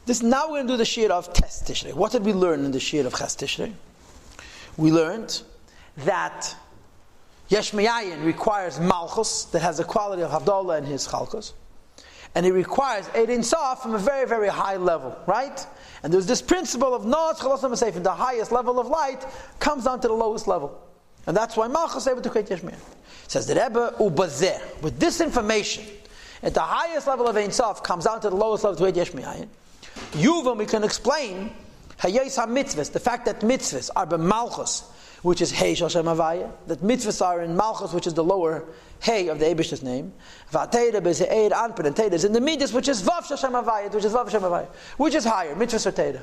Now we're going to do the shiur of Tes Tishrei. What did we learn in the shiur of Ches Tishrei? We learned that Yesh Me'ayin requires Malchus, that has the quality of Havdalah in his Chalkos. And it requires Eid Ein Sof from a very, very high level, right? And there's this principle of Noach Chalasam Seif, the highest level of light comes down to the lowest level. And that's why Malchus is able to create Yesh Me'ayin. Says the Rebbe, Ubazeh, with this information, at the highest level of Ein Sof comes down to the lowest level to create Yesh Me'ayin. Yuvam, we can explain Hayos HaMitzvahs, the fact that mitzvahs are b'Malchus, which is Hey Shal Shem Havaya, that mitzvahs are in Malchus, which is the lower Hey of the Eibishter's name. V'Teira b'Ze'er Anpin, and Teira is in the Midas, which is Vav Shal Shem Havaya, which is Vav Shem Havaya, which is higher. Mitzvahs are Teira.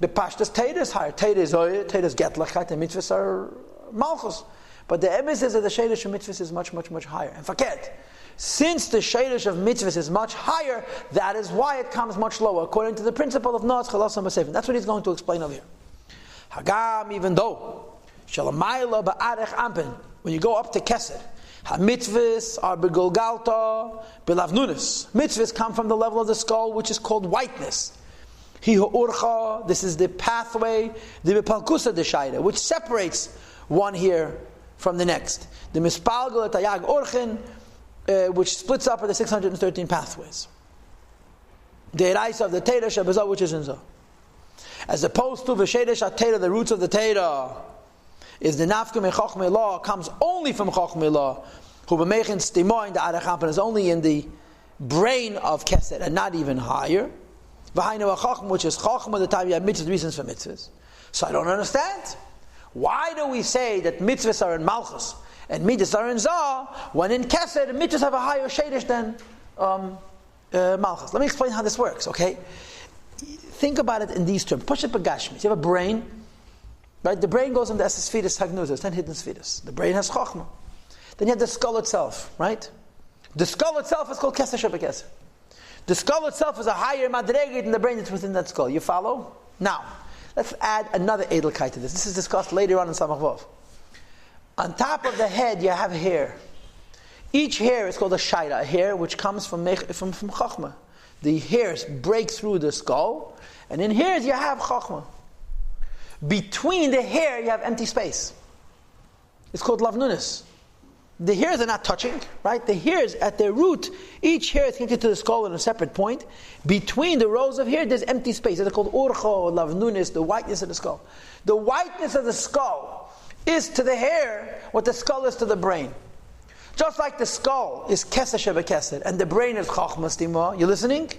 The Pashtas Teira is higher. Teira is Oyer, Teira is Getlachkeit, and mitzvahs are Malchus. But the emes is that the Sheidish of mitzvahs is much, much, much higher. And forget, since the Sheidish of mitzvahs is much higher, that is why it comes much lower, according to the principle of Noach Chalasam Seif. That's what he's going to explain over here. Hagam, even though Shalamayla ba'arech ampin, when you go up to Kesed, ha-mitzvahs are begolgalta belavnunis. Mitzvahs come from the level of the skull, which is called whiteness. Hi ha'urcha, this is the pathway, the bepalkusa deshaida, which separates one here from the next. The mispalgal etayag orchin, which splits up into 613 pathways. The eraisa of the Teira Shabazah, which is in Zah. As opposed to V'Sheidesh HaTeira, the roots of the Teira, is the Nafka Me Chochmei Law, comes only from Chochmei Law, who b'meichin stimo in the Arachampan, is only in the brain of Kesed, and not even higher. V'hainu HaChochm, which is Chochmah, the time you have mitzvahs, reasons for mitzvahs. So I don't understand. Why do we say that mitzvahs are in Malchus, and mitzvahs are in Zah, when in Kesed, mitzvahs have a higher Sheidesh than Malchus? Let me explain how this works, okay? Think about it in these terms. Push it begashmis. You have a brain, right? The brain goes into Esesphiris Hagnuzas, 10 hidden spheres. The brain has Chochmah. Then you have the skull itself, right? The skull itself is called Keser Shebekeser. The skull itself is a higher madrega than the brain that's within that skull. You follow? Now, let's add another Edelkeit to this. This is discussed later on in Samach Vav. On top of the head, you have hair. Each hair is called a shaira, a hair which comes from Chochmah. The hairs break through the skull, and in hairs you have Chochmah. Between the hair you have empty space. It's called lavnunis. The hairs are not touching, right? The hairs at their root, each hair is connected to the skull in a separate point. Between the rows of hair there's empty space. They're called urcho, lavnunis, the whiteness of the skull. The whiteness of the skull is to the hair what the skull is to the brain. Just like the skull is Keser Shebekesed and the brain is Chochmah Stima, you listening?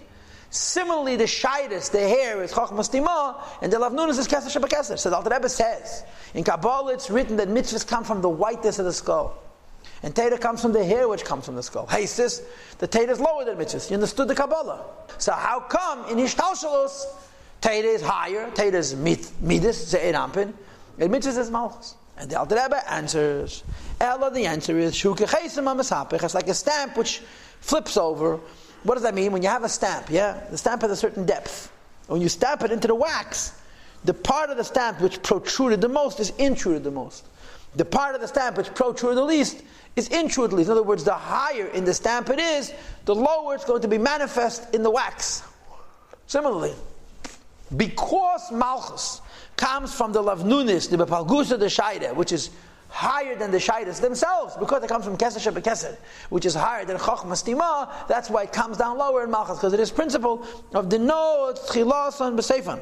Similarly, the Shaidus, the hair, is Chochmah Stima, and the Lavnunis is Keser Shebekesed. So the Alter Rebbe says, in Kabbalah it's written that mitzvahs come from the whiteness of the skull. And Teira comes from the hair which comes from the skull. Hey sis, the Teira is lower than mitzvahs. You understood the Kabbalah. So how come in Ishtalshalos, Teira is higher, Teira is Midas, Ze'er Ampin, and mitzvahs is Malchus? And the Alter Rebbe answers, Ella, the answer is, it's like a stamp which flips over. What does that mean? When you have a stamp, yeah? The stamp has a certain depth. When you stamp it into the wax, the part of the stamp which protruded the most is intruded the most. The part of the stamp which protruded the least is intruded the least. In other words, the higher in the stamp it is, the lower it's going to be manifest in the wax. Similarly, because Malchus comes from the Lavnunis, the Bepalgusa, the Shaida, which is higher than the Shaidas themselves, because it comes from Keser Shebekesed, which is higher than Chochmah Stima, that's why it comes down lower in Malchus, because it is principle of the Nos, Tchilasan, B'Seifan.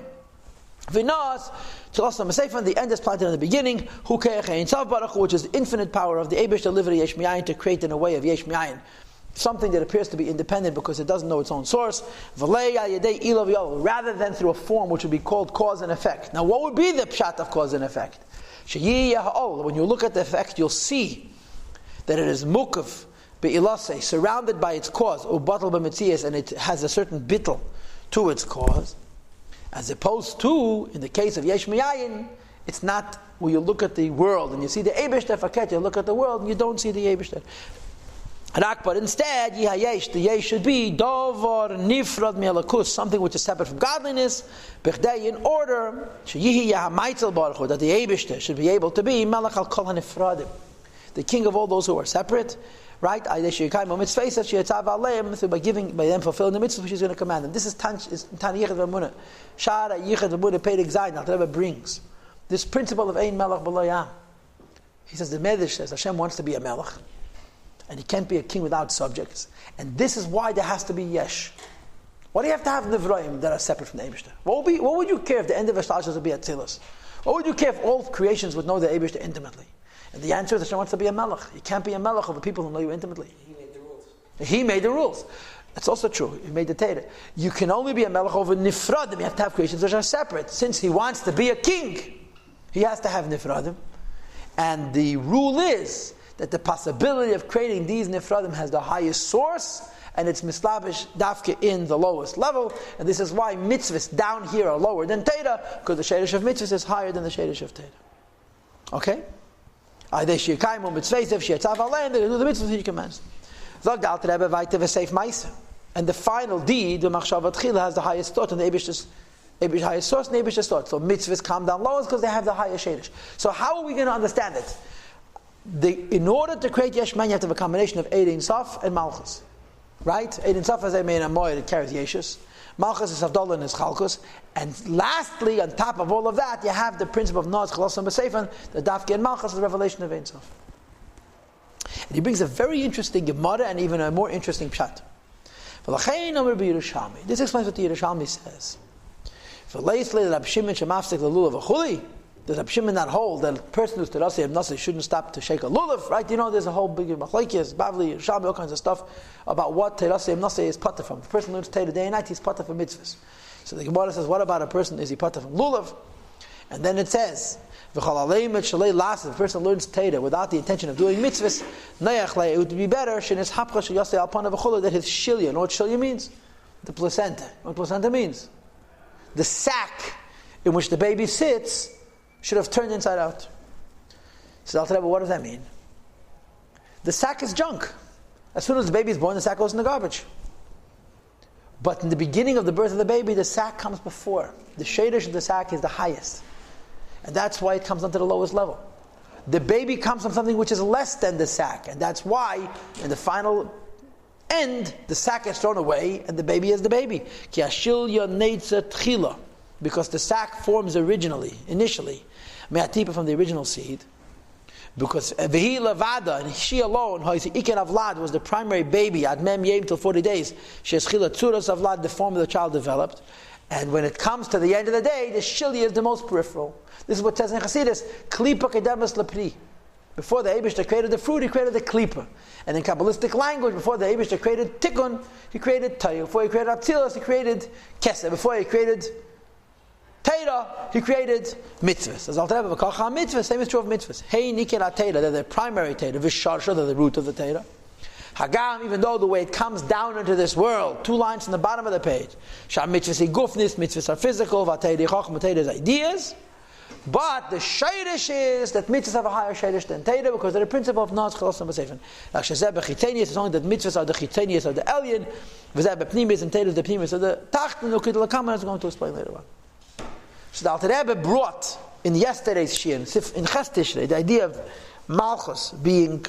V'Nos, Tchilasan, B'Seifan, the end is planted in the beginning, Hu Ke'ech Ein Tzav Baruch Hu, which is the infinite power of the Eibush to deliver Yesh Me'ayin, to create in a way of Yesh Me'ayin, something that appears to be independent because it doesn't know its own source, rather than through a form which would be called cause and effect. Now what would be the pshat of cause and effect? When you look at the effect, you'll see that it is mukav be'ilase, surrounded by its cause, ubatal b'metzias, and it has a certain bittel to its cause, as opposed to, in the case of Yesh Me'ayin, it's not where you look at the world and you see the Eibishter faket, you look at the world and you don't see the Eibishter. But instead, the yesh should be davar nifrad mi'alakus, something which is separate from godliness, in order that the Eibishter should be able to be melech al kol hanifradim, the king of all those who are separate. Right? By fulfilling the mitzvah which he's going to command them. This is Tanya Yichad V'Amunah. Shara Yichad V'Amunah Perek Zayin. Al Rebbe brings this principle of Ein Melech B'lo Yam. He says, the Medrash says Hashem wants to be a Melech, and he can't be a king without subjects. And this is why there has to be Yesh. Why do you have to have Nivroim that are separate from the Eibishter? What would you care if the end of Hashlashas would be Atzilus? What would you care if all creations would know the Eibishter intimately? And the answer is Hashem wants to be a Melech. You can't be a Melech over people who know you intimately. He made the rules. He made the rules. That's also true. He made the Torah. You can only be a Melech over Nifradim. You have to have creations which are separate. Since he wants to be a king, he has to have Nifradim. And the rule is that the possibility of creating these Nifradim has the highest source, and it's mislavish dafke in the lowest level, and this is why mitzvahs down here are lower than Torah, because the shadish of mitzvahs is higher than the shadish of Torah. Okay? They do the mitzvahs he commands. And the final deed, the machshavat chila, has the highest thought, and the Eibishter's highest source, and the Eibishter's thought. So mitzvahs come down lowest because they have the highest shadish. So how are we going to understand it? In order to create Yesh Man, you have to have a combination of Ein Sof and Malchus. Right? Ein Sof is a main amoy that carries Yeshus. Malchus is Havdalah and is Chalkus. And lastly, on top of all of that, you have the principle of Noach, Chalosim, B'Seifan, the Dafke and Malchus is the revelation of Ein Sof. And he brings a very interesting Gemara and even a more interesting Pshat. This explains what the Yerushalmi says. Does Rab Shimon not hold that a person who's terasi and nasi shouldn't stop to shake a lulav? Right? You know, there's a whole big machlekes, bavli, shalmi, all kinds of stuff about what terasi and nasi is pater from. If a person learns Torah day and night, he's pater from mitzvahs. So the Gemara says, what about a person? Is he pater from lulav? And then it says, if a person learns Torah without the intention of doing mitzvahs, it would be better that his shilya. You know what shilya means? The placenta. What placenta means? The sack in which the baby sits should have turned inside out. So I'll tell you, what does that mean? The sack is junk. As soon as the baby is born, the sack goes in the garbage. But in the beginning of the birth of the baby, the sack comes before. The shadish of the sack is the highest. And that's why it comes down to the lowest level. The baby comes from something which is less than the sack. And that's why, in the final end, the sack is thrown away and the baby is the baby. Ki ashilya neitza tchila. Because the sack forms initially, me'atipa from the original seed. Because vehi levada, and she alone, iken avlad, was the primary baby at mem yem till 40 days. She has chila tzuras avlad, the form of the child developed. And when it comes to the end of the day, the shilya is the most peripheral. This is what it says in Chassidus, klipa kedemas lepri. Before the Eibishter created the fruit, he created the klipa. And in Kabbalistic language, before the Eibishter created tikkun, he created tayu. Before he created atzilus, he created keseh. Before he created Torah, he created mitzvahs. As Alter Rebbe v'kach ha-mitzvahs, same is true of mitzvahs. Hey niken ha-Torah, they're the primary Torah. V'sharsha, they're the root of the Torah. Hagam, even though the way it comes down into this world, 2 lines from the bottom of the page. Sham mitzvahs gufnis, mitzvahs are physical, v'Torah chachma, Torah is ideas. But the shayrish is that mitzvahs have a higher shayrish than Torah because they're the principle of Noach, Chalosim, B'Seifan. Like Shazeh b'chitenius, it's only that mitzvahs are the chitenius of the alien, v'zeh b'pnimis, and Torah is the pnimis of the tacht, and Ukid L'Kama is going to explain later on. So the Alter Rebbe brought in yesterday's Shir, in Ches Tishrei, the idea of Malchus being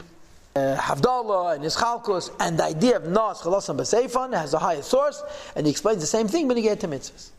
Havdalah and Yischalkus, and the idea of Noach, Chalosim, B'Seifan has the highest source, and he explains the same thing when he gets to mitzvahs.